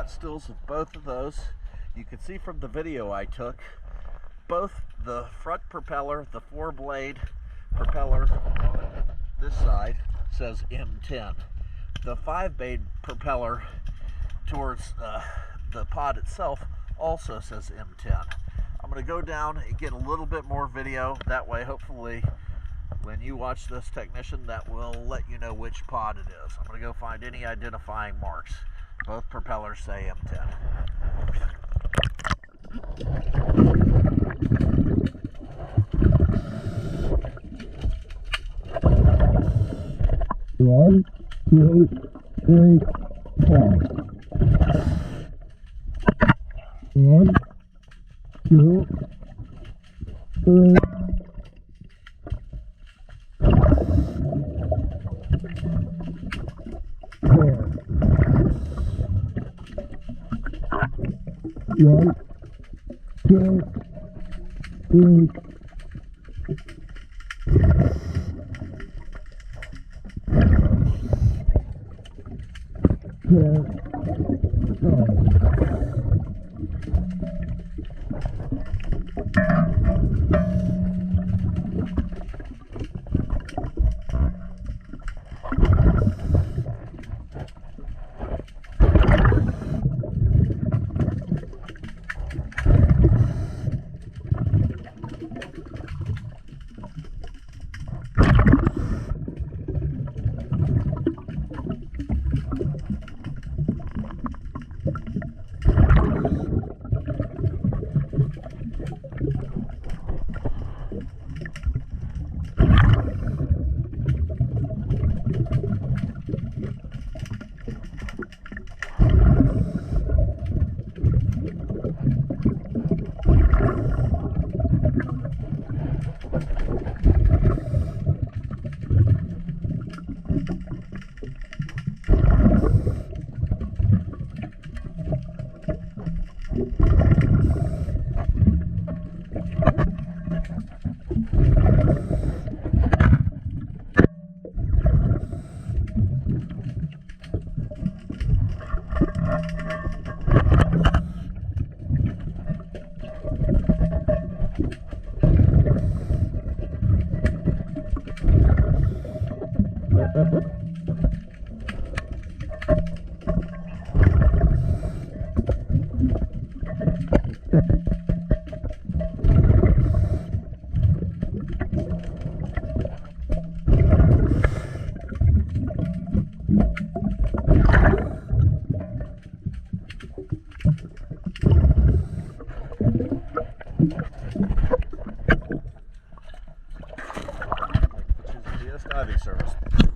got stills of both of those. You can see from the video I took, both the front propeller, the 4-blade propeller on this side says M10. The 5-blade propeller towards the pod itself also says M10. I'm going to go down and get a little bit more video. That way, hopefully, when you watch this, technician, that will let you know which pod it is. I'm going to go find any identifying marks. Both propellers say M10. One, two, three, four. One, two, three. One, two, three, Diving service.